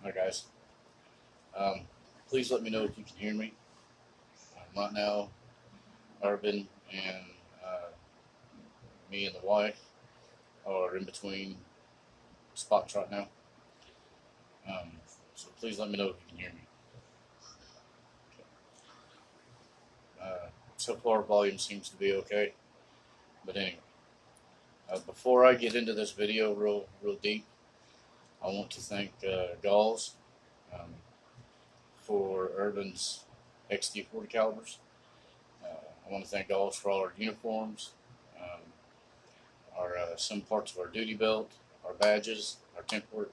Hi guys. Um, Please let me know if you can hear me. Right now, Urban and me and the wife are in between spots right now. Um, so please let me know if you can hear me. So far, volume seems to be okay. But anyway, before I get into this video real deep, I want to thank Galls um, for Urban's XD40 calibers. I want to thank Galls for all our uniforms. Um, our some parts of our duty belt, our badges, our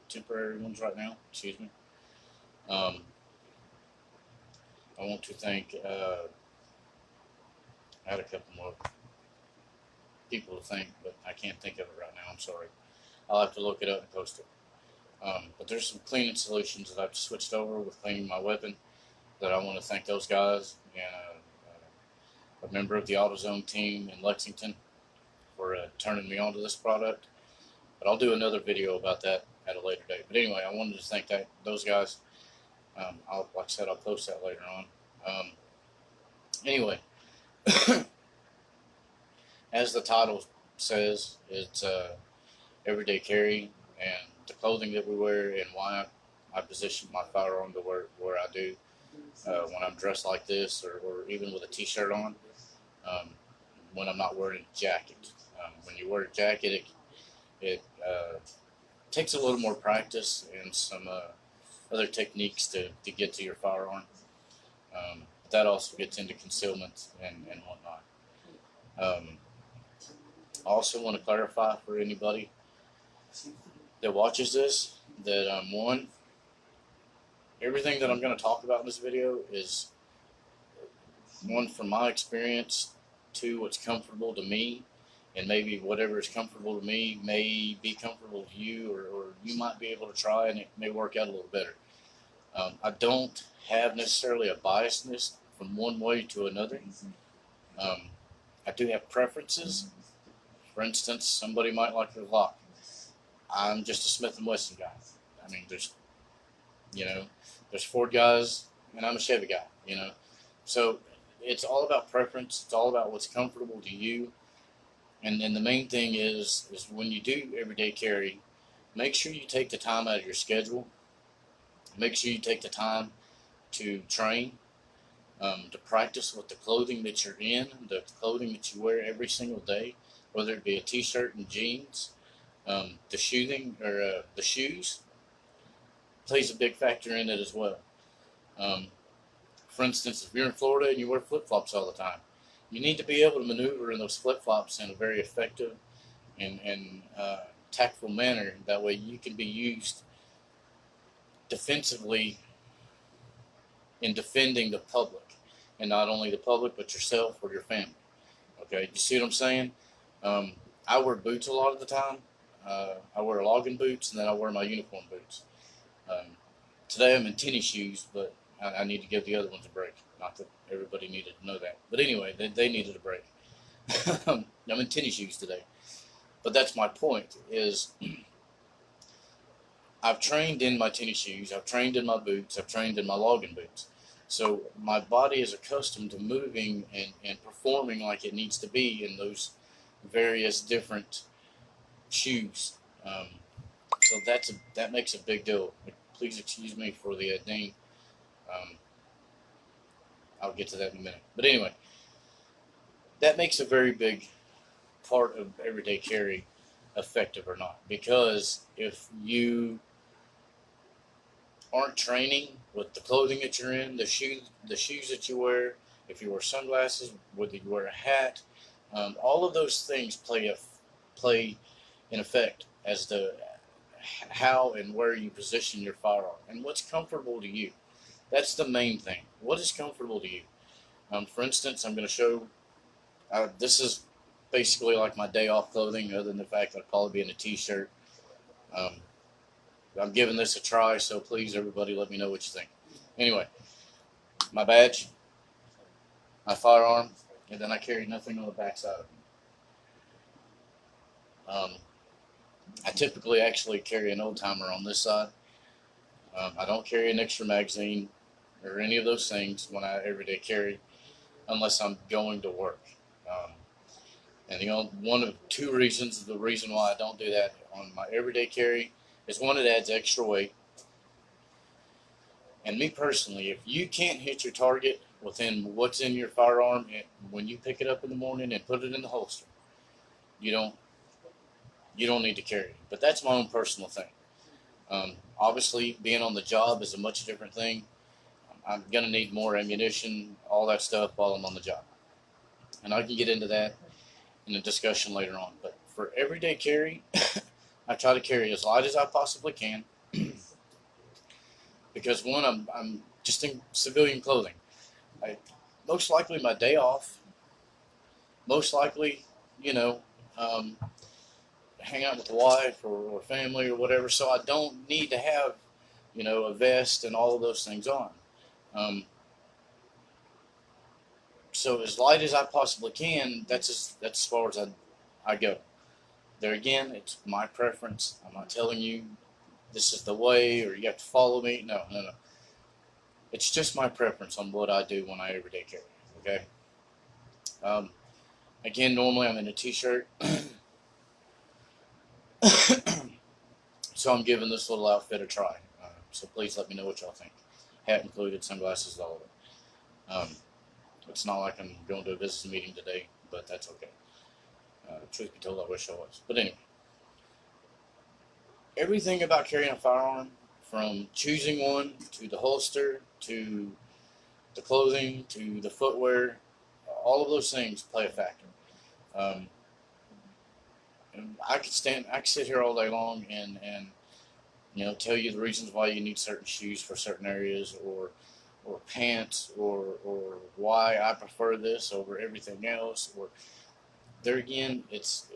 temporary ones right now. Excuse me. Um, I want to thank. I had a couple more people to thank, but I can't think of it right now. I'm sorry. I'll have to look it up and post it. But there's some cleaning solutions that I've switched over with cleaning my weapon that I want to thank those guys and a member of the AutoZone team in Lexington for turning me on to this product. But I'll do another video about that at a later date. But anyway, I wanted to thank those guys. Like I said, I'll post that later on. Anyway, as the title says, it's everyday carry and the clothing that we wear and why I position my firearm to where I do when I'm dressed like this or even with a t-shirt on um, when I'm not wearing a jacket. When you wear a jacket, it takes a little more practice and some other techniques to get to your firearm. But that also gets into concealment and whatnot. Um, I also want to clarify for anybody that watches this that one, everything that I'm going to talk about in this video is one from my experience, two what's comfortable to me, and maybe whatever is comfortable to me may be comfortable to you, or you might be able to try and it may work out a little better. I don't have necessarily a biasness from one way to another. Um, I do have preferences. For instance, somebody might like the Glock. I'm just a Smith and Wesson guy. I mean, you know, there's Ford guys, and I'm a Chevy guy. So it's all about preference. It's all about what's comfortable to you. And then the main thing is when you do everyday carry, make sure you take the time out of your schedule. Make sure you take the time to train, to practice with the clothing that you're in, the clothing that you wear every single day, whether it be a t-shirt and jeans. The shoes plays a big factor in it as well. Um, for instance, if you're in Florida and you wear flip-flops all the time, you need to be able to maneuver in those flip-flops in a very effective and tactful manner. That way you can be used defensively in defending the public, and not only the public, but yourself or your family. Okay, you see what I'm saying? Um, I wear boots a lot of the time. I wear logging boots, and then I wear my uniform boots. Um, Today I'm in tennis shoes, but I need to give the other ones a break. Not that everybody needed to know that, but anyway, they needed a break. I'm in tennis shoes today, but that's my point. Is I've trained in my tennis shoes, I've trained in my boots, I've trained in my logging boots. So my body is accustomed to moving and performing like it needs to be in those various different shoes. Um, so that makes a big deal. Please excuse me for the ding. Um, I'll get to that in a minute. But anyway, that makes a very big part of everyday carry effective or not. Because if you aren't training with the clothing that you're in, the shoes that you wear, if you wear sunglasses, whether you wear a hat, all of those things play in effect as to how and where you position your firearm and what's comfortable to you. That's the main thing. What is comfortable to you? For instance, I'm going to show. This is basically like my day off clothing, other than the fact that I'd probably be in a t-shirt. Um, I'm giving this a try, so please, everybody, let me know what you think. Anyway, my badge, my firearm, and then I carry nothing on the backside of me. I typically actually carry an old timer on this side. I don't carry an extra magazine or any of those things when I everyday carry unless I'm going to work. Um, and the only, one of two reasons, the reason why I don't do that on my everyday carry is one, it adds extra weight. And me personally, if you can't hit your target within what's in your firearm when you pick it up in the morning and put it in the holster, you don't you don't need to carry it. But that's my own personal thing. Obviously, being on the job is a much different thing. I'm gonna need more ammunition, all that stuff while I'm on the job, and I can get into that in a discussion later on. But for everyday carry, I try to carry as light as I possibly can because one, I'm just in civilian clothing. I, most likely my day off, most likely, you know, um, hang out with the wife or family or whatever. So I don't need to have, a vest and all of those things on. Um, so as light as I possibly can, that's as far as I go. There again, it's my preference. I'm not telling you this is the way or you have to follow me. No, no, no. It's just my preference on what I do when I everyday carry. Okay. Um, Again, normally I'm in a t-shirt, so I'm giving this little outfit a try. So please let me know what y'all think. Hat included, sunglasses, all of it. It's not like I'm going to a business meeting today, but that's okay. Truth be told, I wish I was. But anyway, everything about carrying a firearm, from choosing one to the holster to the clothing to the footwear, all of those things play a factor. Um, and I could sit here all day long and tell you the reasons why you need certain shoes for certain areas, or pants, or why I prefer this over everything else. Or there again, it's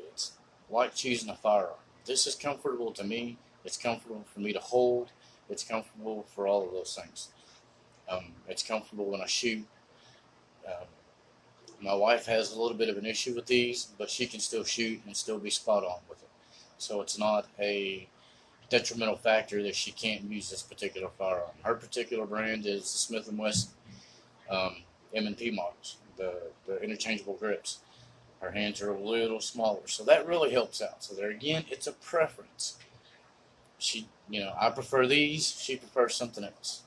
like choosing a firearm. This is comfortable to me. It's comfortable for me to hold. It's comfortable for all of those things. It's comfortable when I shoot. Um, my wife has a little bit of an issue with these, but she can still shoot and still be spot on with it. So it's not a detrimental factor that she can't use this particular firearm. Her particular brand is the Smith & Wesson M&P models, the interchangeable grips. Her hands are a little smaller, so that really helps out. So there again, it's a preference. I prefer these. She prefers something else.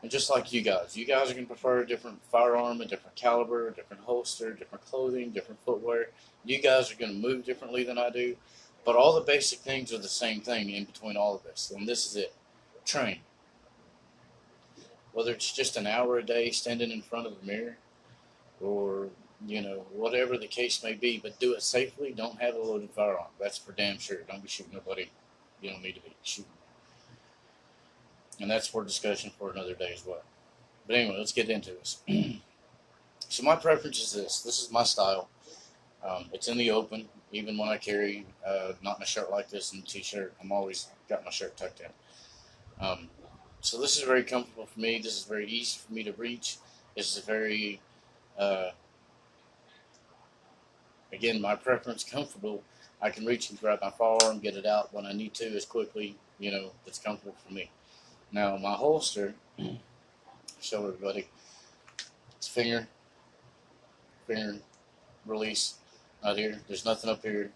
And just like you guys are going to prefer a different firearm, a different caliber, a different holster, different clothing, different footwear. You guys are going to move differently than I do. But all the basic things are the same thing in between all of this. And this is it. Train. Whether it's just an hour a day standing in front of a mirror, or, whatever the case may be, but do it safely. Don't have a loaded firearm. That's for damn sure. Don't be shooting nobody you don't need to be shooting. And that's for discussion for another day as well. But anyway, let's get into this. So my preference is this. This is my style. It's in the open, even when I carry not in a shirt like this and a t-shirt. I'm always got my shirt tucked in. So this is very comfortable for me. This is very easy for me to reach. This is very, again, my preference, comfortable. I can reach and grab my firearm, get it out when I need to as quickly, that's comfortable for me. Now, my holster, show everybody, it's finger release out here. There's nothing up here,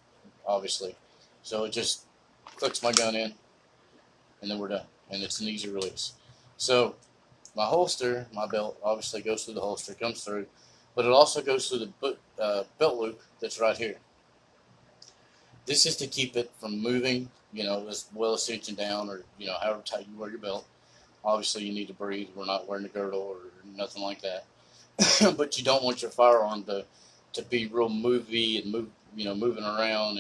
obviously. So it just clicks my gun in, and then we're done. And it's an easy release. So my holster, my belt, obviously goes through the holster, comes through, but it also goes through the belt loop that's right here. This is to keep it from moving, as well as cinching down, or, however tight you wear your belt. Obviously, you need to breathe. We're not wearing a girdle or nothing like that. But you don't want your firearm to be real movey and moving around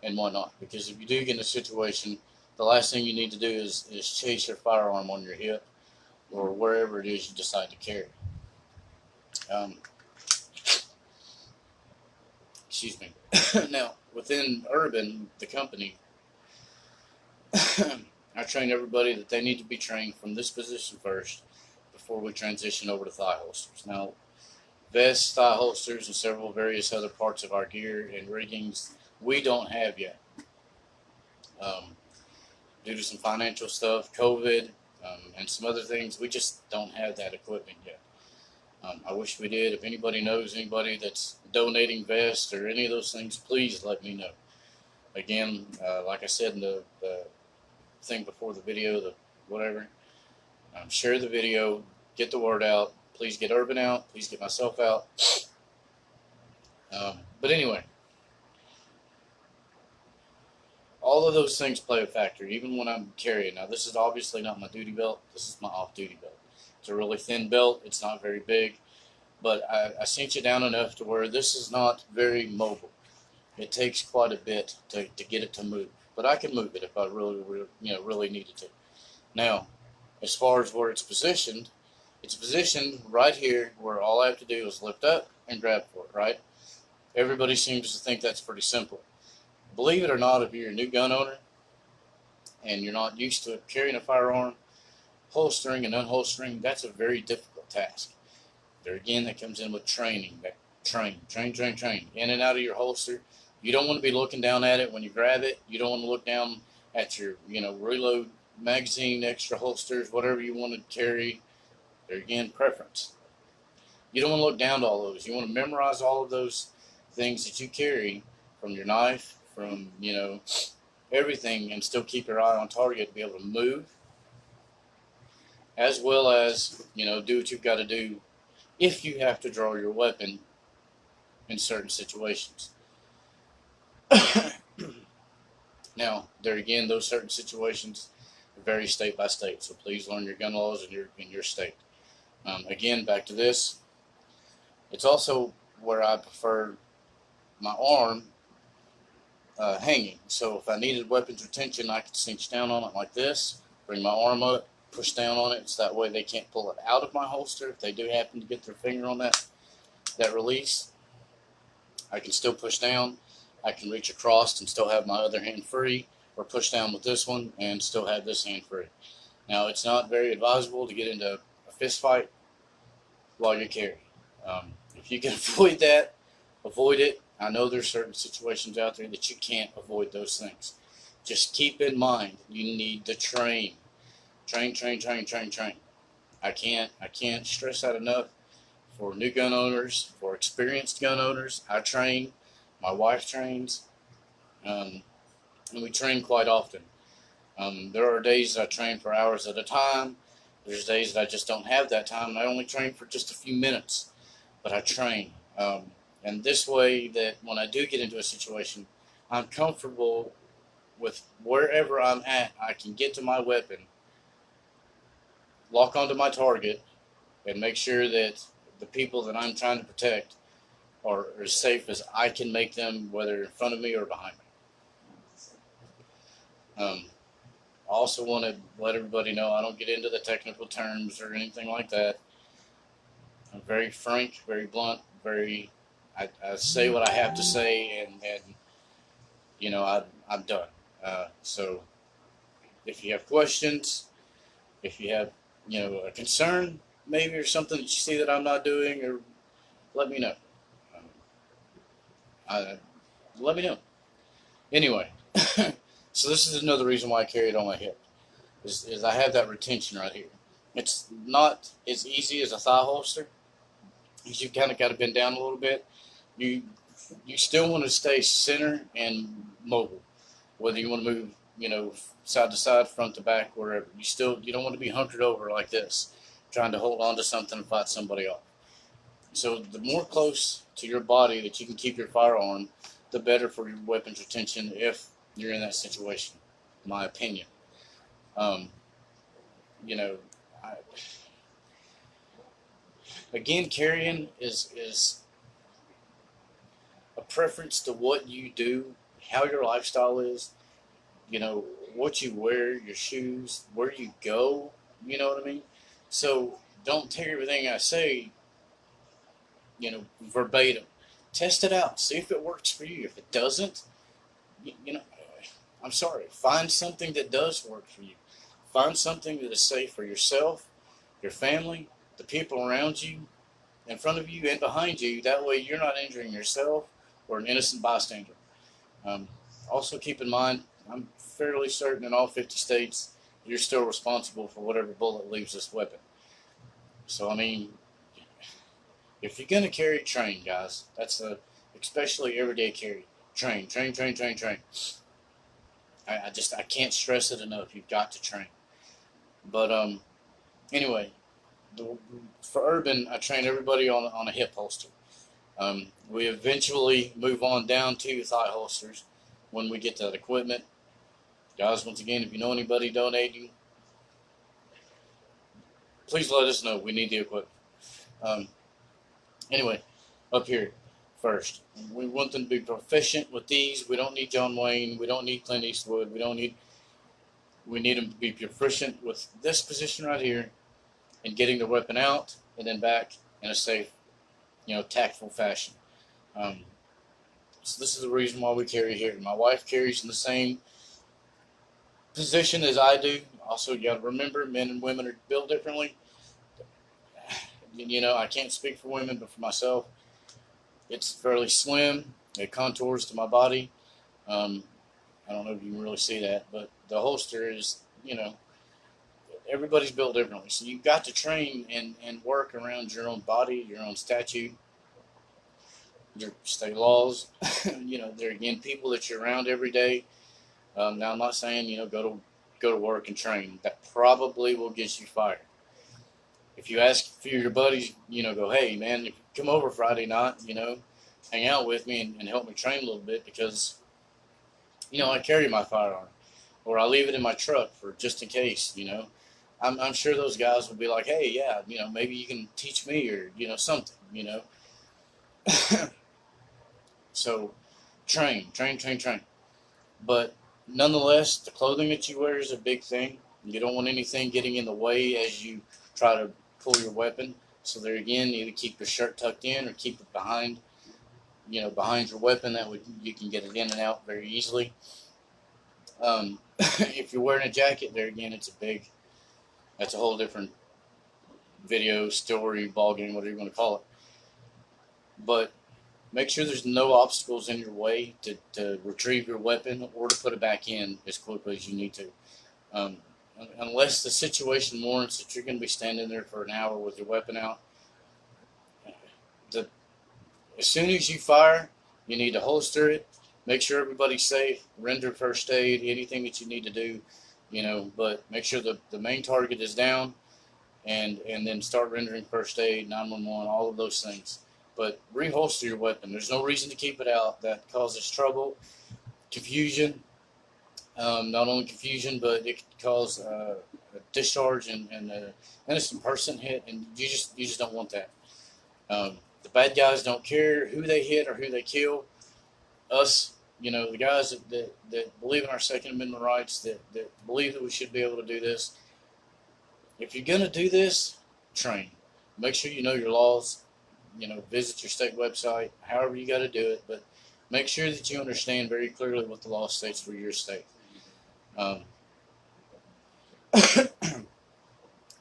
and whatnot. Because if you do get in a situation, the last thing you need to do is chase your firearm on your hip or wherever it is you decide to carry. Excuse me. Now, within Urban, the company, I train everybody that they need to be trained from this position first before we transition over to thigh holsters. Now, vests, thigh holsters, and several various other parts of our gear and riggings we don't have yet. due to some financial stuff, COVID, and some other things, we just don't have that equipment yet. I wish we did. If anybody knows anybody that's donating vests or any of those things, please let me know. Again, like I said in the thing before the video, the whatever, share the video, get the word out. Please get Urban out. Please get myself out. But anyway, all of those things play a factor, even when I'm carrying. Now, this is obviously not my duty belt. This is my off-duty belt. It's a really thin belt. It's not very big. But I cinch it down enough to where this is not very mobile. It takes quite a bit to get it to move. But I can move it if I really needed to. Now, as far as where it's positioned right here where all I have to do is lift up and grab for it, right? Everybody seems to think that's pretty simple. Believe it or not, if you're a new gun owner and you're not used to carrying a firearm, holstering and unholstering, that's a very difficult task. There again, that comes in with training. That train, in and out of your holster. You don't want to be looking down at it when you grab it. You don't want to look down at your, reload magazine, extra holsters, whatever you want to carry. There again, preference. You don't want to look down to all those. You want to memorize all of those things that you carry, from your knife, from, everything, and still keep your eye on target to be able to move, as well as, do what you've got to do if you have to draw your weapon in certain situations. Now, there again, those certain situations vary state by state, so please learn your gun laws in your state. Again, back to this. It's also where I prefer my arm hanging. So if I needed weapons retention, I could cinch down on it like this, bring my arm up, push down on it, so that way they can't pull it out of my holster. If they do happen to get their finger on that release, I can still push down. I can reach across and still have my other hand free, or push down with this one and still have this hand free. Now, it's not very advisable to get into a fist fight while you're carrying. If you can avoid that, avoid it. I know there's certain situations out there that you can't avoid those things. Just keep in mind, you need to train. Train. I can't stress that enough. For new gun owners, for experienced gun owners, I train. My wife trains. And we train quite often. There are days that I train for hours at a time. There's days that I just don't have that time, and I only train for just a few minutes. But I train. And this way, that when I do get into a situation, I'm comfortable with wherever I'm at. I can get to my weapon, lock onto my target, and make sure that the people that I'm trying to protect are as safe as I can make them, whether in front of me or behind me. I also want to let everybody know I don't get into the technical terms or anything like that. I'm very frank, very blunt, I say what I have to say, and I'm done. So if you have questions, if you have a concern maybe, or something that you see that I'm not doing, or let me know. Let me know. Anyway, so this is another reason why I carry it on my hip, is I have that retention right here. It's not as easy as a thigh holster, because you kind of got to bend down a little bit. You still want to stay center and mobile, whether you want to move, side to side, front to back, wherever. You don't want to be hunkered over like this, trying to hold on to something and fight somebody off. So the more close to your body that you can keep your firearm, the better for your weapons retention if you're in that situation, in my opinion. Again, carrying is a preference to what you do, how your lifestyle is, what you wear, your shoes, where you go, you know what I mean? So don't take everything I say, verbatim. Test it out. See if it works for you. If it doesn't, I'm sorry. Find something that does work for you. Find something that is safe for yourself, your family, the people around you, in front of you and behind you. That way you're not injuring yourself or an innocent bystander. Also keep in mind, I'm fairly certain in all 50 states you're still responsible for whatever bullet leaves this weapon. So I mean, if you're gonna carry, train, guys. That's especially everyday carry. Train, train, train, train, train. I can't stress it enough. You've got to train. But anyway, for urban, I train everybody on a hip holster. We eventually move on down to thigh holsters when we get that equipment. Guys, once again, if you know anybody donating, please let us know. We need the equipment. Anyway, up here first, we want them to be proficient with these. We don't need John Wayne. We don't need Clint Eastwood. We need them to be proficient with this position right here and getting the weapon out and then back in a safe, tactful fashion. So this is the reason why we carry here. My wife carries in the same position as I do. Also, you got to remember, men and women are built differently. I can't speak for women, but for myself, it's fairly slim. It contours to my body. I don't know if you can really see that, but the holster is, everybody's built differently. So you've got to train and work around your own body, your own statute, your state laws. They're, again, people that you're around every day. Now, I'm not saying, go to work and train. That probably will get you fired. If you ask a few of your buddies, go, hey, man, come over Friday night, hang out with me and help me train a little bit because, I carry my firearm. Or I leave it in my truck for just in case, I'm sure those guys would be like, hey, yeah, maybe you can teach me or, something, So train. But nonetheless, the clothing that you wear is a big thing. You don't want anything getting in the way as you try to pull your weapon. So there again, either keep your shirt tucked in or keep it behind your weapon. That way you can get it in and out very easily. If you're wearing a jacket, there again, that's a whole different video, story, ball game, whatever you want to call it. But make sure there's no obstacles in your way to retrieve your weapon or to put it back in as quickly as you need to. Unless the situation warrants that you're going to be standing there for an hour with your weapon out. As soon as you fire, you need to holster it, make sure everybody's safe, render first aid, anything that you need to do, but make sure the main target is down and then start rendering first aid, 911, all of those things. But reholster your weapon. There's no reason to keep it out. That causes trouble, confusion. Not only confusion, but it could cause a discharge and an innocent person hit, and you just don't want that. The bad guys don't care who they hit or who they kill. Us, the guys that believe in our Second Amendment rights, that believe that we should be able to do this. If you're going to do this, train. Make sure you know your laws. Visit your state website, however you got to do it, but make sure that you understand very clearly what the law states for your state.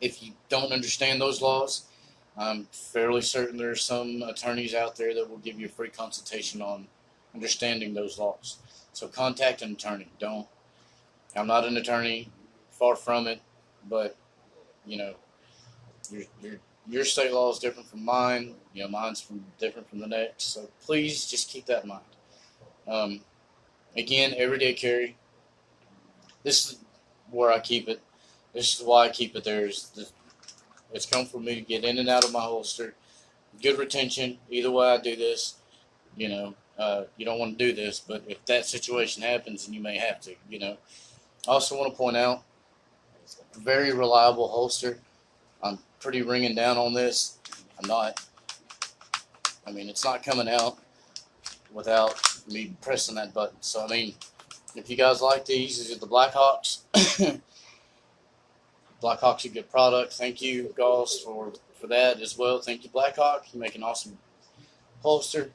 If you don't understand those laws, I'm fairly certain there are some attorneys out there that will give you a free consultation on understanding those laws. So contact an attorney. I'm not an attorney, far from it, but your state law is different from mine. Mine's different from the next. So please just keep that in mind. Again, everyday carry. This is where I keep it. This is why I keep it there. It's come for me to get in and out of my holster. Good retention. Either way I do this, you don't want to do this, but if that situation happens, then you may have to, I also want to point out, very reliable holster. I'm pretty ringing down on this. I'm not. It's not coming out without me pressing that button. So, if you guys like these are the Blackhawks. Blackhawks are a good product. Thank you, Gauss, for that as well. Thank you, Blackhawk. You make an awesome holster.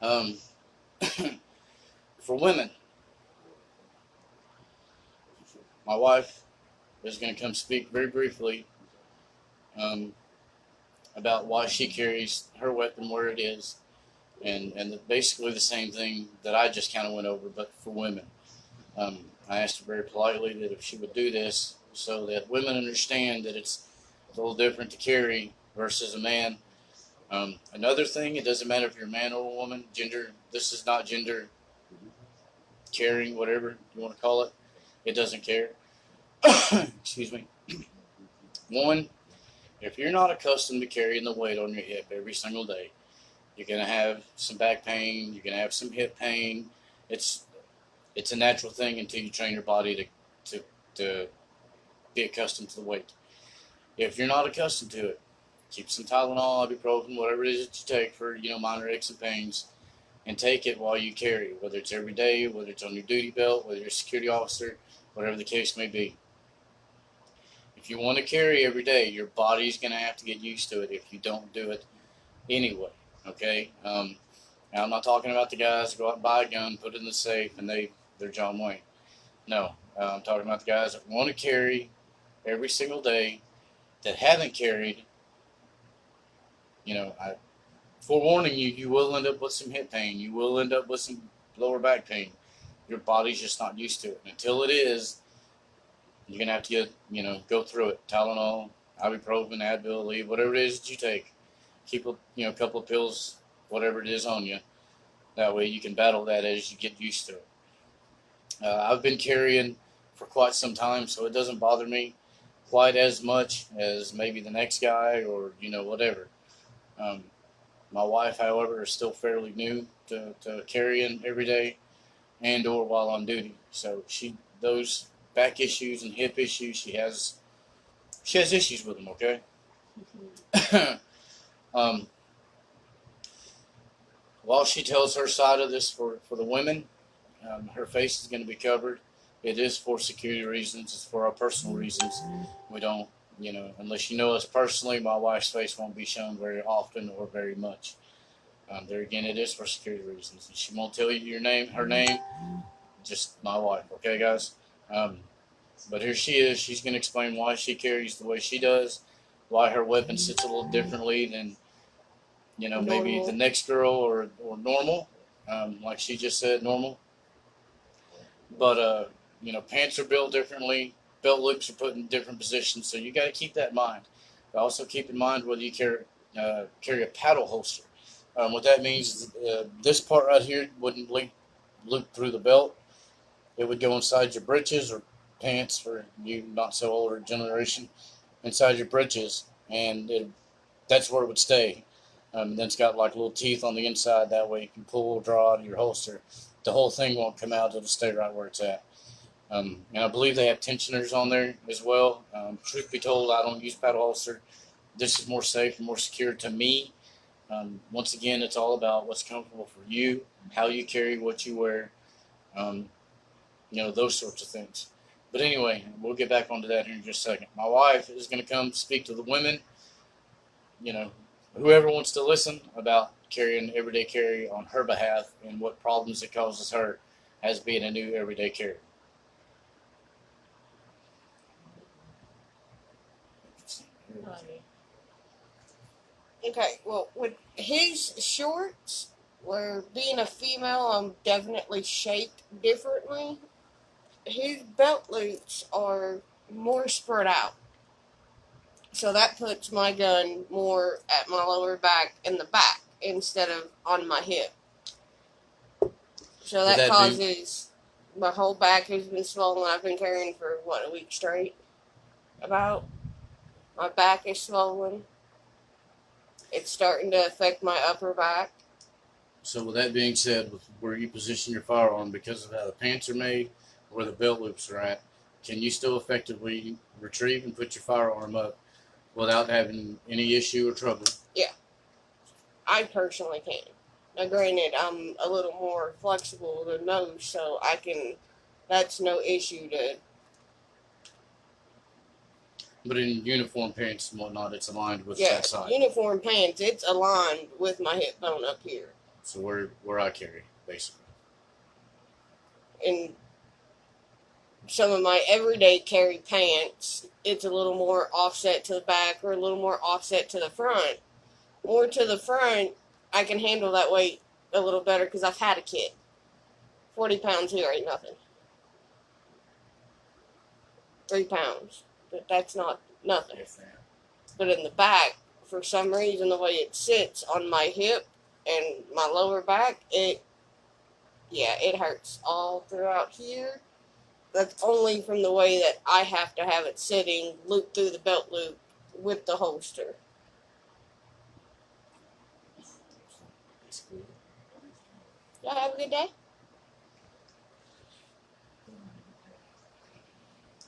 For women, my wife is going to come speak very briefly about why she carries her weapon where it is, and basically the same thing that I just kind of went over, but for women. I asked her very politely that if she would do this so that women understand that it's a little different to carry versus a man. Another thing, it doesn't matter if you're a man or a woman. Gender, this is not gender caring, whatever you want to call it. It doesn't care. Excuse me. One, if you're not accustomed to carrying the weight on your hip every single day, you're gonna have some back pain. You're gonna have some hip pain. It's it's a natural thing until you train your body to be accustomed to the weight. If you're not accustomed to it, keep some Tylenol, ibuprofen, whatever it is that you take for minor aches and pains, and take it while you carry. Whether it's every day, whether it's on your duty belt, whether you're a security officer, whatever the case may be. If you want to carry every day, your body's going to have to get used to it if you don't do it anyway. Okay. Now I'm not talking about the guys who go out and buy a gun, put it in the safe, and they're John Wayne. No, I'm talking about the guys that want to carry every single day, that haven't carried. I forewarning you, you will end up with some hip pain. You will end up with some lower back pain. Your body's just not used to it. And until it is, you're gonna have to go through it. Tylenol, ibuprofen, Advil, Aleve, whatever it is that you take. Keep a couple of pills, whatever it is on you. That way you can battle that as you get used to it. I've been carrying for quite some time, so it doesn't bother me quite as much as maybe the next guy or whatever. My wife, however, is still fairly new to carrying every day and or while on duty. So those back issues and hip issues, she has issues with them. Okay. While she tells her side of this for the women, her face is going to be covered. It is for security reasons. It's for our personal reasons. We don't, unless you know us personally, my wife's face won't be shown very often or very much. There again, it is for security reasons. And she won't tell you her name, just my wife. Okay, guys? But here she is. She's going to explain why she carries the way she does, why her weapon sits a little differently than, maybe the next girl or normal. Like she just said, normal. But, pants are built differently. Belt loops are put in different positions. So you got to keep that in mind. But also keep in mind whether you carry a paddle holster. What that means is this part right here wouldn't loop through the belt. It would go inside your breeches or pants for you not so older generation, inside your breeches, and that's where it would stay. Then it's got like little teeth on the inside. That way you can pull or draw out of your holster. The whole thing won't come out. It'll stay right where it's at. And I believe they have tensioners on there as well. Truth be told, I don't use paddle holster. This is more safe and more secure to me. Once again, it's all about what's comfortable for you, how you carry, what you wear, those sorts of things. But anyway, we'll get back onto that here in just a second. My wife is going to come speak to the women, whoever wants to listen about carrying everyday carry on her behalf and what problems it causes her as being a new everyday carrier. Okay, well, with his shorts, where being a female, I'm definitely shaped differently. His belt loops are more spread out. So that puts my gun more at my lower back in the back instead of on my hip. So that causes my whole back has been swollen. I've been carrying for, a week straight? About. My back is swollen. It's starting to affect my upper back. So with that being said, with where you position your firearm, because of how the pants are made, where the belt loops are at, can you still effectively retrieve and put your firearm up without having any issue or trouble? Yeah, I personally can. Now granted, I'm a little more flexible than most, so that's no issue to... But in uniform pants and whatnot, it's aligned with that side. Yeah, uniform pants, it's aligned with my hip bone up here. So where I carry, basically. And some of my everyday carry pants, it's a little more offset to the back or a little more offset to the front. More to the front, I can handle that weight a little better because I've had a kid. 40 pounds here ain't nothing. 3 pounds. That's not nothing. Yes, ma'am. But in the back, for some reason, the way it sits on my hip and my lower back, it hurts all throughout here. That's only from the way that I have to have it sitting looped through the belt loop with the holster. That's good. Y'all have a good day.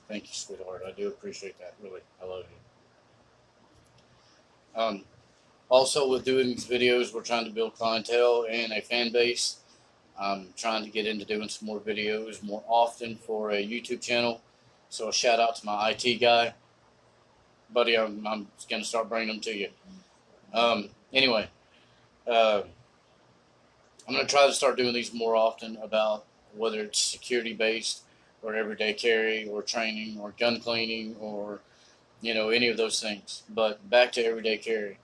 Thank you, sweetheart. I do appreciate that. Really, I love you. Also, with doing these videos, we're trying to build clientele and a fan base. I'm trying to get into doing some more videos more often for a YouTube channel. So a shout out to my IT guy, buddy. I'm going to start bringing them to you. Anyway, I'm going to try to start doing these more often about whether it's security based or everyday carry or training or gun cleaning or any of those things. But back to everyday carry.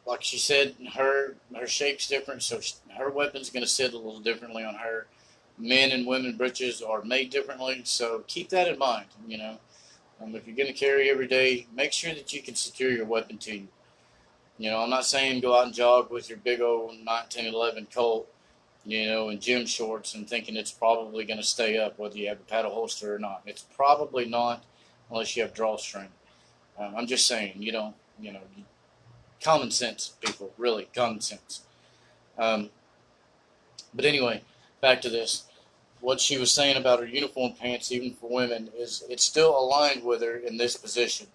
Like she said, her shape's different, so her weapon's going to sit a little differently on her. Men and women breeches are made differently, so keep that in mind. If you're going to carry every day, make sure that you can secure your weapon to you. I'm not saying go out and jog with your big old 1911 Colt, in gym shorts and thinking it's probably going to stay up whether you have a paddle holster or not. It's probably not unless you have drawstring. I'm just saying, common sense, people, really, common sense. But anyway, back to this. What she was saying about her uniform pants, even for women, is it's still aligned with her in this position,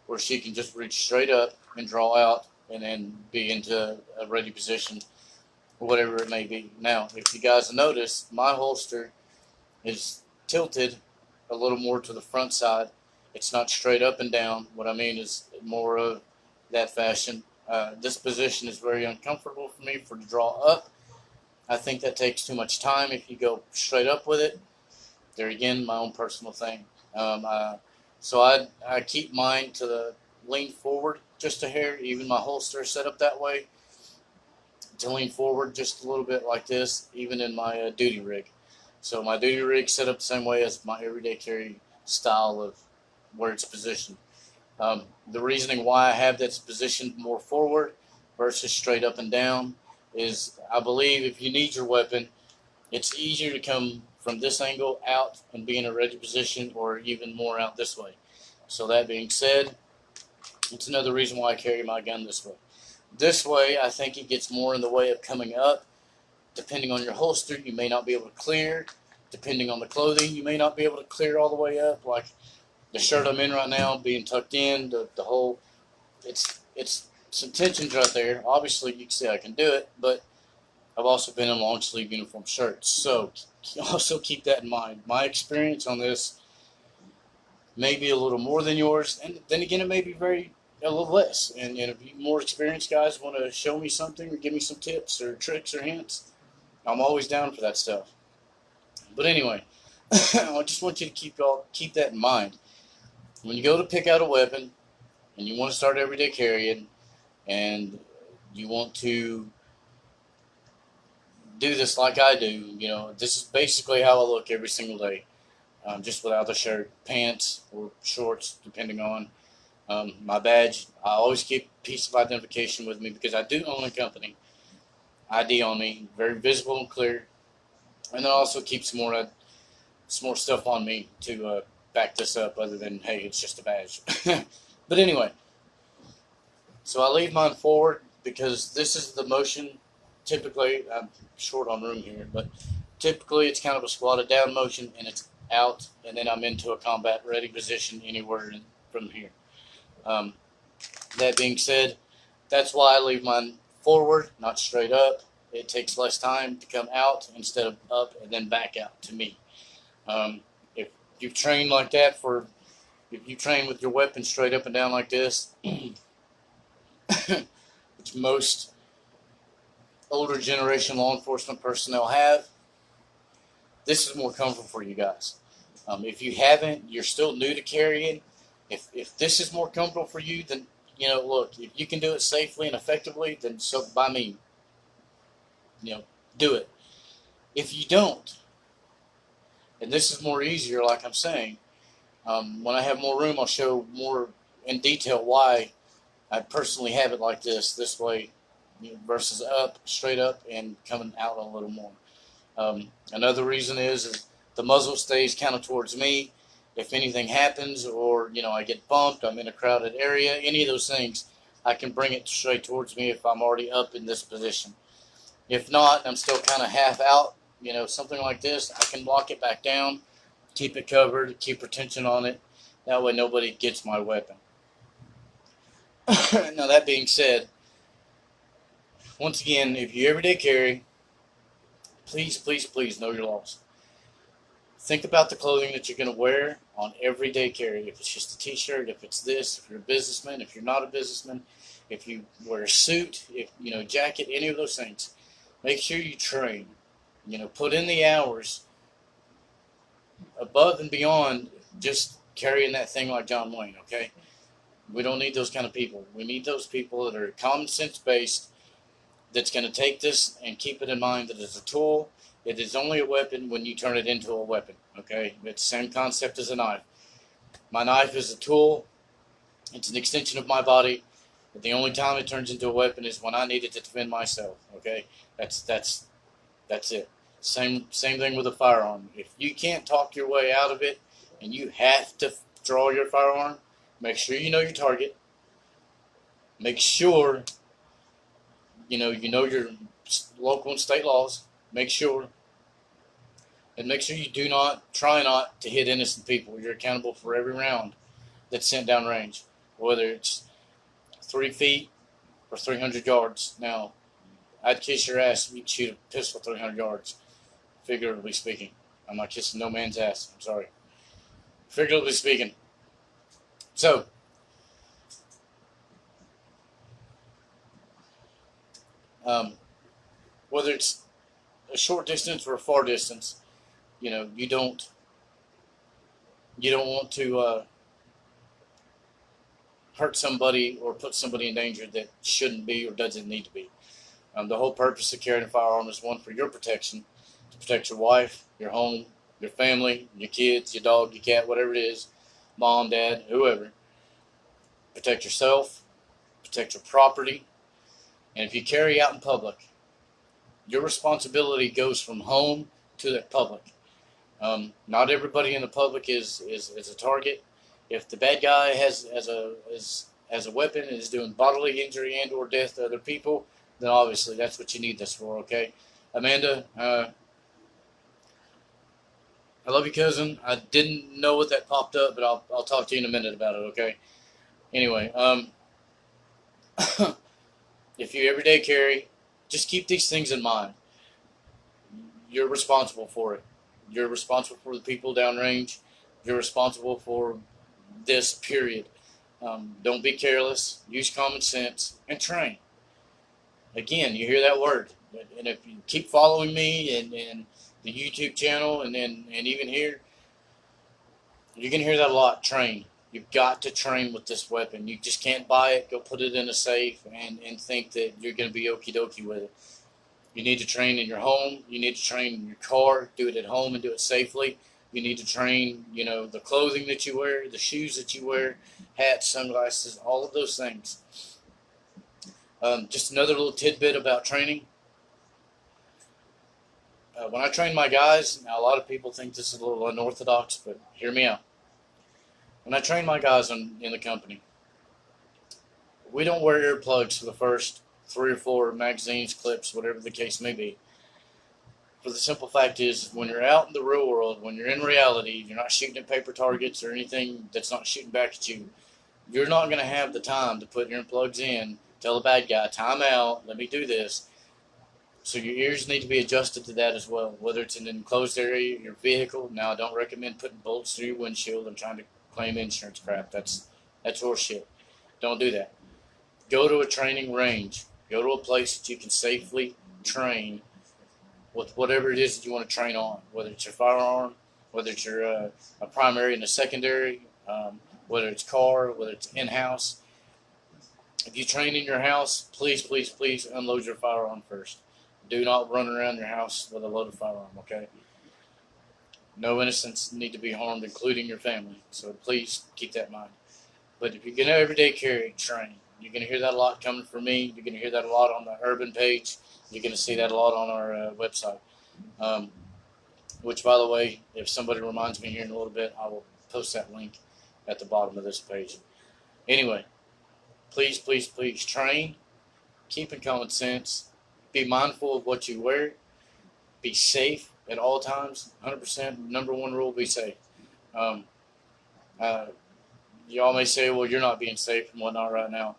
where she can just reach straight up and draw out and then be into a ready position, whatever it may be. Now, if you guys notice, my holster is tilted a little more to the front side. It's not straight up and down. What I mean is more of that fashion. This position is very uncomfortable for me to draw up. I think that takes too much time if you go straight up with it. There again, my own personal thing. So I keep mine to the lean forward just a hair. Even my holster is set up that way to lean forward just a little bit like this, even in my duty rig. So my duty rig set up the same way as my everyday carry style of where it's positioned. The reasoning why I have that positioned more forward versus straight up and down is I believe if you need your weapon, it's easier to come from this angle out and be in a ready position or even more out this way. So that being said, it's another reason why I carry my gun this way. This way, I think it gets more in the way of coming up. Depending on your holster, you may not be able to clear. Depending on the clothing, you may not be able to clear all the way up. Like the shirt I'm in right now, being tucked in, the whole, it's some tensions right there. Obviously, you can see I can do it, but I've also been in long sleeve uniform shirts. So also keep that in mind. My experience on this may be a little more than yours, and then again, it may be a little less. And if you more experienced guys want to show me something or give me some tips or tricks or hints, I'm always down for that stuff. But anyway, I just want you to keep that in mind. When you go to pick out a weapon and you want to start everyday carrying and you want to do this like I do, this is basically how I look every single day. Just without the shirt, pants, or shorts, depending on my badge. I always keep a piece of identification with me because I do own a company. ID on me, very visible and clear. And then I also keep some more stuff on me to back this up other than, hey, it's just a badge. But anyway, so I leave mine forward because this is the motion. Typically, I'm short on room here, but typically it's kind of a squatted down motion and it's out, and then I'm into a combat ready position anywhere from here. That being said, that's why I leave mine forward, not straight up. It takes less time to come out instead of up and then back out to me. If you've trained like that if you train with your weapon straight up and down like this, which most older generation law enforcement personnel have, this is more comfortable for you guys. If you haven't, you're still new to carrying. If this is more comfortable for you, then look, if you can do it safely and effectively, then so by me, do it. If you don't, and this is more easier, like I'm saying, when I have more room, I'll show more in detail why I personally have it like this way, versus up, straight up, and coming out a little more. Another reason is the muzzle stays kind of towards me. If anything happens, or I get bumped, I'm in a crowded area, any of those things, I can bring it straight towards me if I'm already up in this position. If not, I'm still kind of half out, something like this, I can lock it back down, keep it covered, keep retention on it. That way nobody gets my weapon. Now, that being said, once again, if you everyday carry, please, please, please know your laws. Think about the clothing that you're going to wear on everyday carry. If it's just a t-shirt, if it's this, if you're a businessman, if you're not a businessman, if you wear a suit, if jacket, any of those things, make sure you train. Put in the hours above and beyond just carrying that thing like John Wayne, okay? We don't need those kind of people. We need those people that are common sense based, that's going to take this and keep it in mind that it's a tool. It is only a weapon when you turn it into a weapon, okay? It's the same concept as a knife. My knife is a tool. It's an extension of my body. But the only time it turns into a weapon is when I need it to defend myself, okay? That's it. Same thing with a firearm. If you can't talk your way out of it and you have to draw your firearm, make sure you know your target. Make sure you know your local and state laws. Make sure you try not to hit innocent people. You're accountable for every round that's sent down range, whether it's 3 feet or 300 yards. Now, I'd kiss your ass if you shoot a pistol 300 yards, figuratively speaking. I'm not kissing no man's ass. I'm sorry. Figuratively speaking. So, whether it's a short distance or a far distance, you don't want to hurt somebody or put somebody in danger that shouldn't be or doesn't need to be. The whole purpose of carrying a firearm is one, for your protection, to protect your wife, your home, your family, your kids, your dog, your cat, whatever it is, mom, dad, whoever. Protect yourself, protect your property, and if you carry out in public, your responsibility goes from home to the public. Not everybody in the public is a target. If the bad guy has a weapon and is doing bodily injury and or death to other people, then obviously that's what you need this for, okay? Amanda, I love you, cousin. I didn't know what that popped up, but I'll talk to you in a minute about it, okay? Anyway, if you everyday carry, just keep these things in mind. You're responsible for it. You're responsible for the people downrange. You're responsible for this, period. Don't be careless. Use common sense and train. Again, you hear that word. And if you keep following me and the YouTube channel and even here, you're going to hear that a lot. Train. You've got to train with this weapon. You just can't buy it, go put it in a safe, and think that you're going to be okie dokie with it. You need to train in your home. You need to train in your car. Do it at home and do it safely. You need to train, the clothing that you wear, the shoes that you wear, hats, sunglasses, all of those things. Just another little tidbit about training. When I train my guys, now a lot of people think this is a little unorthodox, but hear me out. When I train my guys in the company, we don't wear earplugs for the first 3 or 4 magazines, clips, whatever the case may be. For the simple fact is, when you're out in the real world, when you're in reality, you're not shooting at paper targets or anything that's not shooting back at you. You're not going to have the time to put earplugs in, tell the bad guy, time out, let me do this. So your ears need to be adjusted to that as well, whether it's in an enclosed area, your vehicle. Now, I don't recommend putting bolts through your windshield and trying to claim insurance crap. That's horseshit. Don't do that. Go to a training range. Go to a place that you can safely train with whatever it is that you want to train on, whether it's your firearm, whether it's your a primary and a secondary, whether it's car, whether it's in-house. If you train in your house, please, please, please unload your firearm first. Do not run around your house with a loaded firearm, okay? No innocents need to be harmed, including your family. So please keep that in mind. But if you're going to everyday carry, train. You're going to hear that a lot coming from me. You're going to hear that a lot on the urban page. You're going to see that a lot on our website. Which, by the way, if somebody reminds me here in a little bit, I will post that link at the bottom of this page. Anyway, please, please, please train. Keep in common sense. Be mindful of what you wear. Be safe at all times. 100%. Number one rule: be safe. Um, uh, Y'all may say, "Well, you're not being safe and whatnot right now."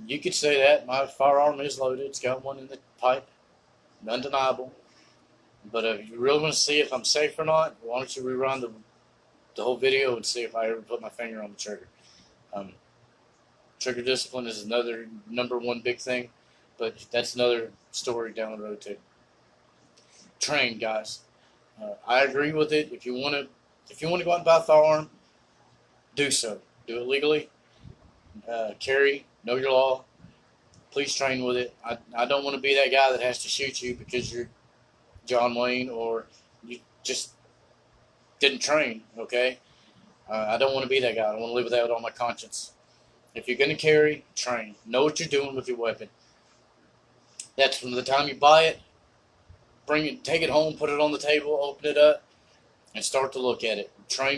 You could say that. My firearm is loaded. It's got one in the pipe. Undeniable. But if you really want to see if I'm safe or not, why don't you rerun the whole video and see if I ever put my finger on the trigger. Trigger discipline is another number one big thing, but that's another story down the road too. Train, guys. I agree with it. If you want to go out and buy a firearm, do so. Do it legally. Carry. Know your law. Please train with it. I don't want to be that guy that has to shoot you because you're John Wayne or you just didn't train. Okay. I don't want to be that guy. I don't want to live with that on my conscience. If you're going to carry, train. Know what you're doing with your weapon. That's from the time you buy it, take it home, put it on the table, open it up, and start to look at it.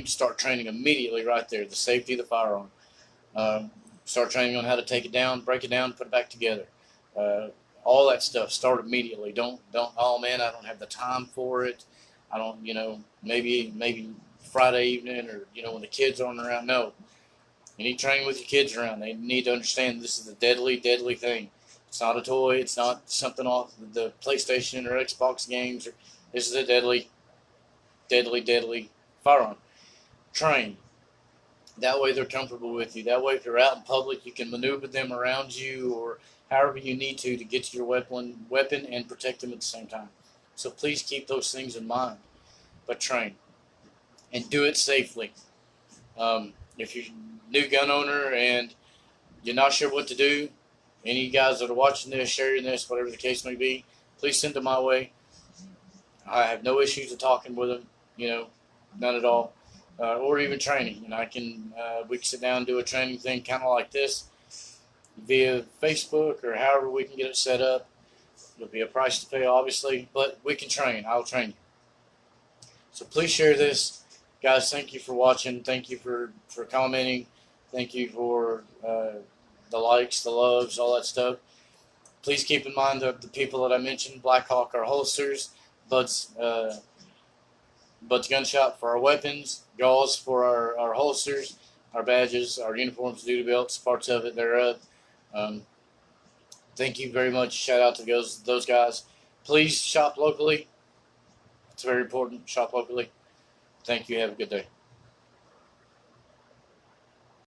Start training immediately right there. The safety of the firearm. Start training on how to take it down, break it down, put it back together. All that stuff. Start immediately. Don't. Oh man, I don't have the time for it. I don't. Maybe Friday evening or when the kids aren't around. No. You need to train with your kids around. They need to understand this is a deadly, deadly thing. It's not a toy. It's not something off the PlayStation or Xbox games. This is a deadly, deadly, deadly firearm. Train. That way they're comfortable with you. That way if you're out in public, you can maneuver them around you or however you need to get to your weapon and protect them at the same time. So please keep those things in mind. But train. And do it safely. If you're a new gun owner and you're not sure what to do, any guys that are watching this, sharing this, whatever the case may be, please send them my way. I have no issues with talking with them, none at all, or even training. And we can sit down and do a training thing kind of like this via Facebook or however we can get it set up. There'll be a price to pay, obviously, but we can train. I'll train you. So please share this. Guys, thank you for watching. Thank you for commenting. Thank you for the likes, the loves, all that stuff. Please keep in mind the people that I mentioned. Blackhawk, our holsters. Bud's Gun Shop for our weapons. Gauze for our holsters. Our badges, our uniforms, duty belts, parts of it thereof. Thank you very much. Shout out to those guys. Please shop locally. It's very important. Shop locally. Thank you. Have a good day.